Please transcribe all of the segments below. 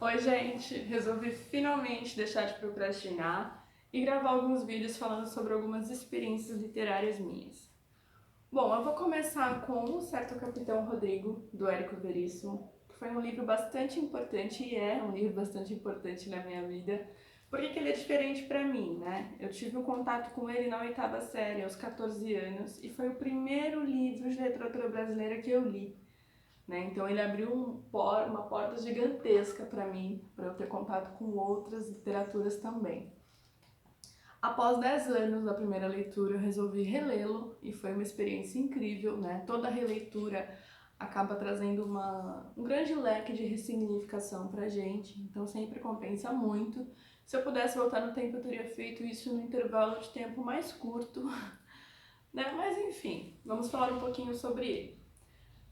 Oi, gente! Resolvi finalmente deixar de procrastinar e gravar alguns vídeos falando sobre algumas experiências literárias minhas. Bom, eu vou começar com O Certo Capitão Rodrigo, do Érico Veríssimo, que foi um livro bastante importante e é um livro bastante importante na minha vida. Por que ele é diferente para mim, né? Eu tive um contato com ele na oitava série, aos 14 anos, e foi o primeiro livro de literatura brasileira que eu li. Né? Então ele abriu uma porta gigantesca para mim, para eu ter contato com outras literaturas também. Após 10 anos da primeira leitura, eu resolvi relê-lo e foi uma experiência incrível, né? Toda releitura acaba trazendo um grande leque de ressignificação pra gente, então sempre compensa muito. Se eu pudesse voltar no tempo, eu teria feito isso no intervalo de tempo mais curto, né? Mas enfim, vamos falar um pouquinho sobre ele.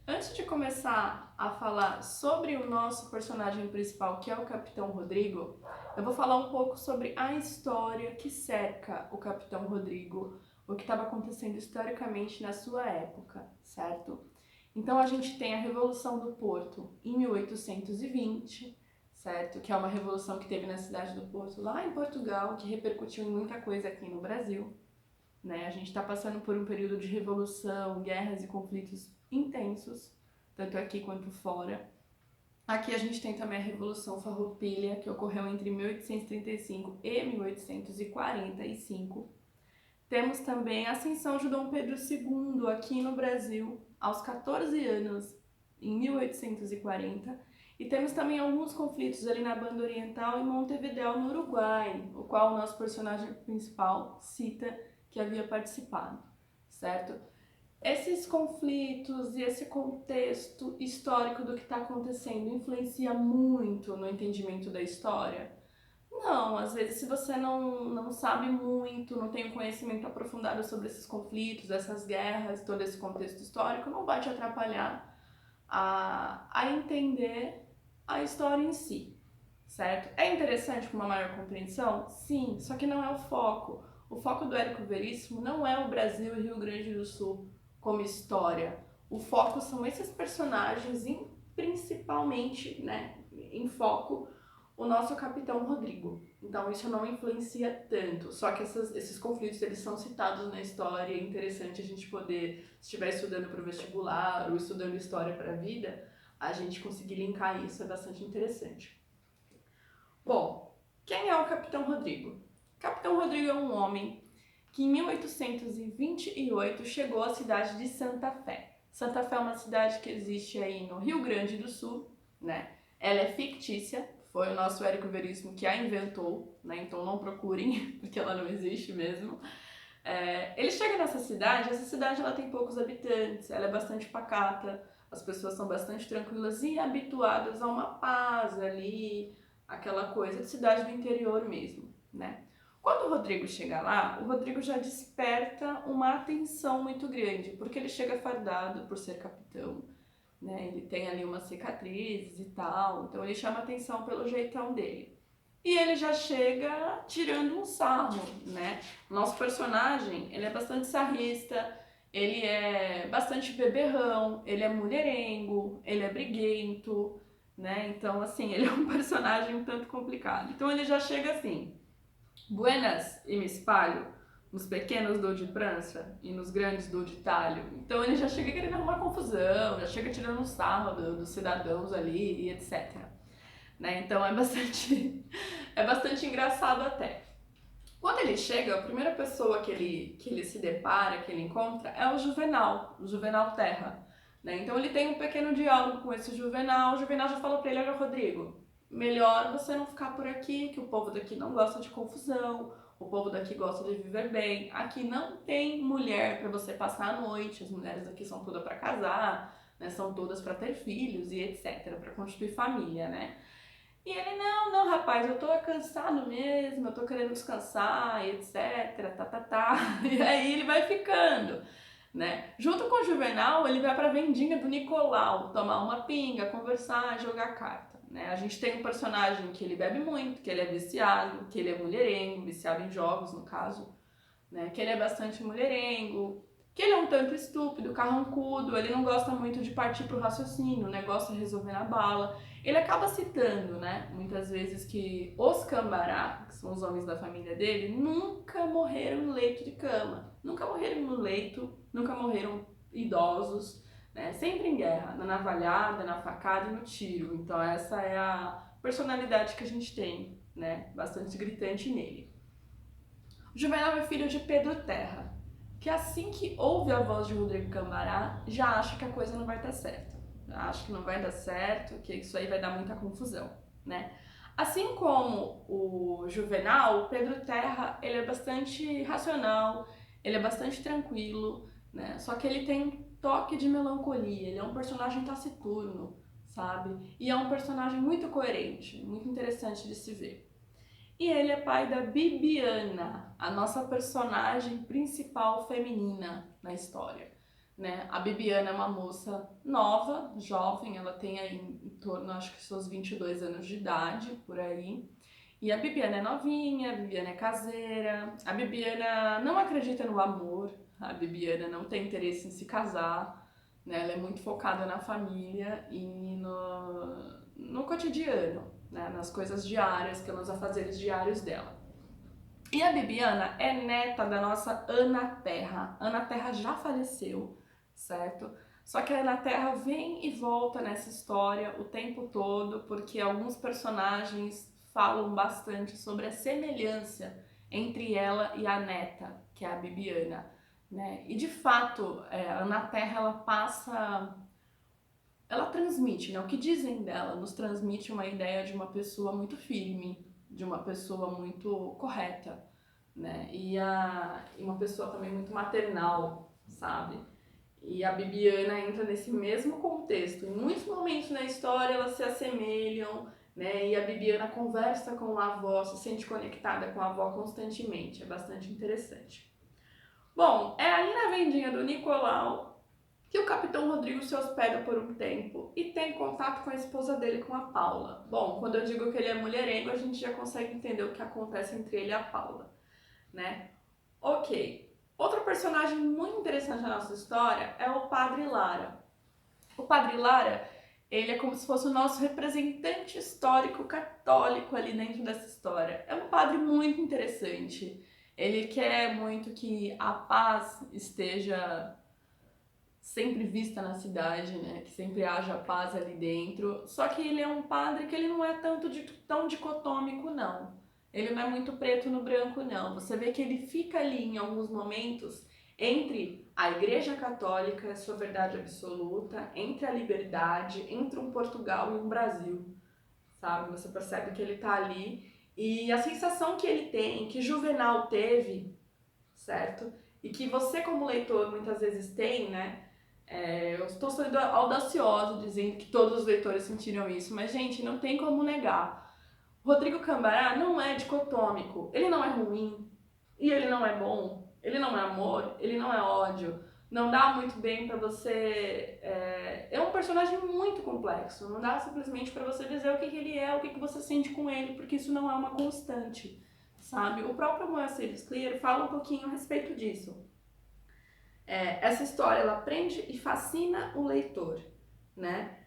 Antes de começar a falar sobre o nosso personagem principal, que é o Capitão Rodrigo, eu vou falar um pouco sobre a história que cerca o Capitão Rodrigo, o que estava acontecendo historicamente na sua época, certo? Então a gente tem a Revolução do Porto em 1820, certo? Que é uma revolução que teve na cidade do Porto, lá em Portugal, que repercutiu em muita coisa aqui no Brasil. Né? A gente está passando por um período de revolução, guerras e conflitos intensos, tanto aqui quanto fora. Aqui a gente tem também a Revolução Farroupilha, que ocorreu entre 1835 e 1845. Temos também a ascensão de Dom Pedro II aqui no Brasil, aos 14 anos, em 1840. E temos também alguns conflitos ali na Banda Oriental e Montevidéu, no Uruguai, o qual o nosso personagem principal cita que havia participado, certo? Esses conflitos e esse contexto histórico do que está acontecendo influencia muito no entendimento da história? Não, às vezes se você não sabe muito, não tem um conhecimento aprofundado sobre esses conflitos, essas guerras, todo esse contexto histórico, não vai te atrapalhar a entender a história em si, certo? É interessante com uma maior compreensão? Sim, só que não é o foco. O foco do Érico Veríssimo não é o Brasil e Rio Grande do Sul como história. O foco são esses personagens, principalmente, né, em foco, o nosso Capitão Rodrigo. Então isso não influencia tanto, só que esses conflitos eles são citados na história, é interessante a gente poder, se estiver estudando para o vestibular ou estudando história para a vida, a gente conseguir linkar isso, é bastante interessante. Bom, quem é o Capitão Rodrigo? Capitão Rodrigo é um homem que em 1828 chegou à cidade de Santa Fé. Santa Fé é uma cidade que existe aí no Rio Grande do Sul, né? Ela é fictícia, foi o nosso Érico Veríssimo que a inventou, né? Então não procurem, porque ela não existe mesmo. Ele chega nessa cidade, essa cidade ela tem poucos habitantes, ela é bastante pacata, as pessoas são bastante tranquilas e habituadas a uma paz ali, aquela coisa de cidade do interior mesmo, né? Quando o Rodrigo chega lá, o Rodrigo já desperta uma atenção muito grande, porque ele chega fardado por ser capitão, né? Ele tem ali umas cicatrizes e tal, então ele chama atenção pelo jeitão dele. E ele já chega tirando um sarro, né? Nosso personagem, ele é bastante sarrista, ele é bastante beberrão, ele é mulherengo, ele é briguento, né? Então, assim, ele é um personagem um tanto complicado. Então ele já chega assim: buenas, e me espalho, nos pequenos dou de prança e nos grandes dou de talho. Então ele já chega querendo arrumar confusão, já chega tirando um sarro dos cidadãos ali e etc. Né? Então é bastante engraçado até. Quando ele chega, a primeira pessoa que ele se depara, que ele encontra, é o Juvenal Terra. Né? Então ele tem um pequeno diálogo com esse Juvenal. O Juvenal já falou pra ele: olha, Rodrigo, melhor você não ficar por aqui, que o povo daqui não gosta de confusão, o povo daqui gosta de viver bem. Aqui não tem mulher para você passar a noite, as mulheres aqui são todas para casar, né? São todas para ter filhos e etc, para constituir família, né? E ele: não, rapaz, eu tô cansado mesmo, eu tô querendo descansar, e etc, tá. E aí ele vai ficando, né? Junto com o Juvenal, ele vai pra vendinha do Nicolau, tomar uma pinga, conversar, jogar carta, né? A gente tem um personagem que ele bebe muito, que ele é viciado, que ele é mulherengo, viciado em jogos, no caso, né? Que ele é bastante mulherengo, que ele é um tanto estúpido, carrancudo, ele não gosta muito de partir pro raciocínio, o negócio é resolver na bala. Ele acaba citando, né, muitas vezes que os Cambará, que são os homens da família dele, nunca morreram no leito de cama, nunca morreram no leito, nunca morreram idosos, né, sempre em guerra, na navalhada, na facada e no tiro. Então essa é a personalidade que a gente tem, né, bastante gritante nele. Juvenal é filho de Pedro Terra, que assim que ouve a voz de Rodrigo Cambará, já acha que a coisa não vai dar certo. Já acha que não vai dar certo, que isso aí vai dar muita confusão, né? Assim como o Juvenal, o Pedro Terra, ele é bastante racional, ele é bastante tranquilo, né? Só que ele tem um toque de melancolia, ele é um personagem taciturno, sabe? E é um personagem muito coerente, muito interessante de se ver. E ele é pai da Bibiana, a nossa personagem principal feminina na história, né? A Bibiana é uma moça nova, jovem, ela tem aí em torno, acho que seus 22 anos de idade, por aí. E a Bibiana é novinha, a Bibiana é caseira, a Bibiana não acredita no amor, a Bibiana não tem interesse em se casar, né? Ela é muito focada na família e no cotidiano, né? Nas coisas diárias, que são os afazeres diários dela. E a Bibiana é neta da nossa Ana Terra. Ana Terra já faleceu, certo? Só que a Ana Terra vem e volta nessa história o tempo todo, porque alguns personagens falam bastante sobre a semelhança entre ela e a neta, que é a Bibiana, né? E de fato, a Ana Terra ela transmite, né? O que dizem dela nos transmite uma ideia de uma pessoa muito firme, de uma pessoa muito correta, né? E uma pessoa também muito maternal, sabe? E a Bibiana entra nesse mesmo contexto. Em muitos momentos na história elas se assemelham, né? E a Bibiana conversa com a avó, se sente conectada com a avó constantemente. É bastante interessante. Bom, é ali na vendinha do Nicolau que o Capitão Rodrigo se hospeda por um tempo e tem contato com a esposa dele, com a Paula. Bom, quando eu digo que ele é mulherengo, a gente já consegue entender o que acontece entre ele e a Paula, né? Ok. Outro personagem muito interessante na nossa história é o Padre Lara. O Padre Lara, ele é como se fosse o nosso representante histórico católico ali dentro dessa história. É um padre muito interessante. Ele quer muito que a paz esteja sempre vista na cidade, né? Que sempre haja paz ali dentro. Só que ele é um padre que ele não é tão dicotômico, não. Ele não é muito preto no branco, não. Você vê que ele fica ali em alguns momentos entre a Igreja Católica, a sua verdade absoluta, entre a liberdade, entre um Portugal e um Brasil, sabe? Você percebe que ele tá ali e a sensação que ele tem, que Juvenal teve, certo? E que você como leitor muitas vezes tem, né? Eu estou sendo audaciosa dizendo que todos os leitores sentiram isso, mas, gente, não tem como negar. Rodrigo Cambará não é dicotômico. Ele não é ruim e ele não é bom. Ele não é amor, ele não é ódio. Não dá muito bem pra você... É um personagem muito complexo. Não dá simplesmente pra você dizer o que ele é, o que você sente com ele, porque isso não é uma constante, sabe? O próprio Moacir Scliar fala um pouquinho a respeito disso. Essa história ela prende e fascina o leitor, né?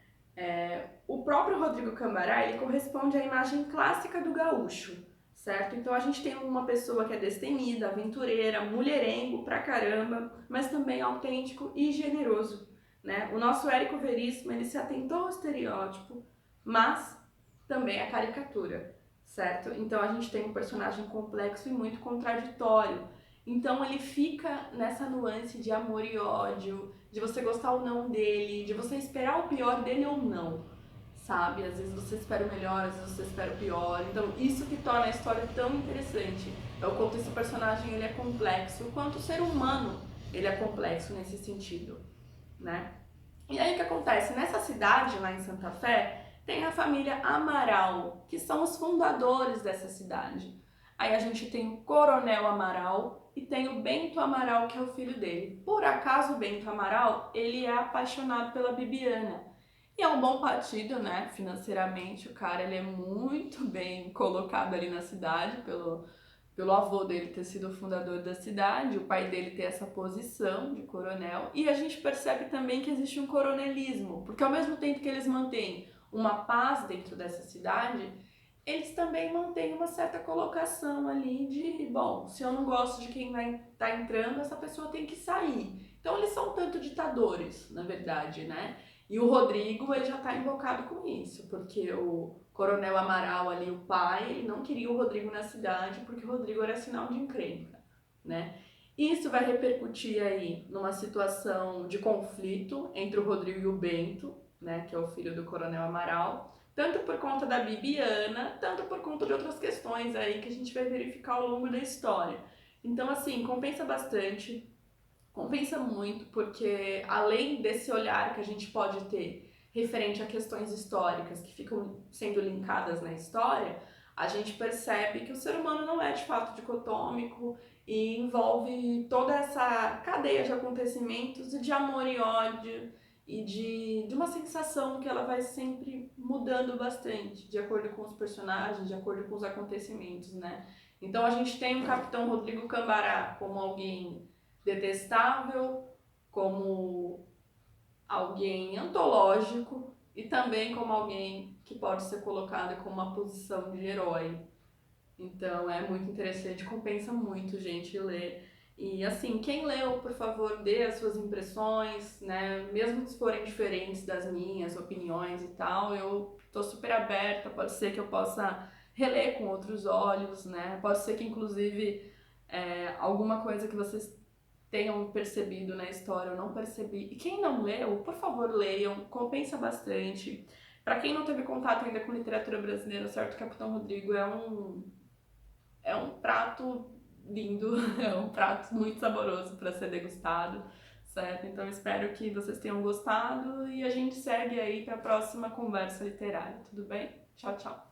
O próprio Rodrigo Cambará ele corresponde à imagem clássica do gaúcho, certo? Então a gente tem uma pessoa que é destemida, aventureira, mulherengo pra caramba, mas também autêntico e generoso, né? O nosso Érico Veríssimo ele se atentou ao estereótipo, mas também à caricatura, certo? Então a gente tem um personagem complexo e muito contraditório. Então ele fica nessa nuance de amor e ódio, de você gostar ou não dele, de você esperar o pior dele ou não, sabe? Às vezes você espera o melhor, às vezes você espera o pior. Então isso que torna a história tão interessante. É o quanto esse personagem ele é complexo, o quanto o ser humano ele é complexo nesse sentido, né? E aí o que acontece? Nessa cidade, lá em Santa Fé, tem a família Amaral, que são os fundadores dessa cidade. Aí a gente tem o Coronel Amaral e tem o Bento Amaral, que é o filho dele. Por acaso o Bento Amaral, ele é apaixonado pela Bibiana. E é um bom partido, né? Financeiramente, o cara ele é muito bem colocado ali na cidade pelo avô dele ter sido o fundador da cidade, o pai dele ter essa posição de coronel, e a gente percebe também que existe um coronelismo, porque ao mesmo tempo que eles mantêm uma paz dentro dessa cidade, eles também mantêm uma certa colocação ali de, bom, se eu não gosto de quem vai estar entrando, essa pessoa tem que sair. Então eles são tanto ditadores, na verdade, né? E o Rodrigo, ele já está invocado com isso, porque o Coronel Amaral ali, o pai, ele não queria o Rodrigo na cidade, porque o Rodrigo era sinal de encrenca, né? Isso vai repercutir aí numa situação de conflito entre o Rodrigo e o Bento, né, que é o filho do Coronel Amaral, tanto por conta da Bibiana, tanto por conta de outras questões aí que a gente vai verificar ao longo da história. Então, assim, compensa bastante, compensa muito, porque além desse olhar que a gente pode ter referente a questões históricas que ficam sendo linkadas na história, a gente percebe que o ser humano não é de fato dicotômico e envolve toda essa cadeia de acontecimentos e de amor e ódio e de uma sensação que ela vai sempre mudando bastante, de acordo com os personagens, de acordo com os acontecimentos, né? Então a gente tem o Capitão Rodrigo Cambará como alguém detestável, como alguém antológico e também como alguém que pode ser colocado com uma posição de herói. Então é muito interessante, compensa muito, gente, ler. E assim, quem leu, por favor, dê as suas impressões, né? Mesmo se forem diferentes das minhas opiniões e tal, eu tô super aberta, pode ser que eu possa reler com outros olhos, né? Pode ser que, inclusive, alguma coisa que vocês tenham percebido na história eu não percebi. E quem não leu, por favor, leiam, compensa bastante. Para quem não teve contato ainda com literatura brasileira, o Certo Capitão Rodrigo é um prato lindo, é um prato muito saboroso para ser degustado, certo? Então espero que vocês tenham gostado e a gente segue aí para a próxima conversa literária, tudo bem? Tchau, tchau!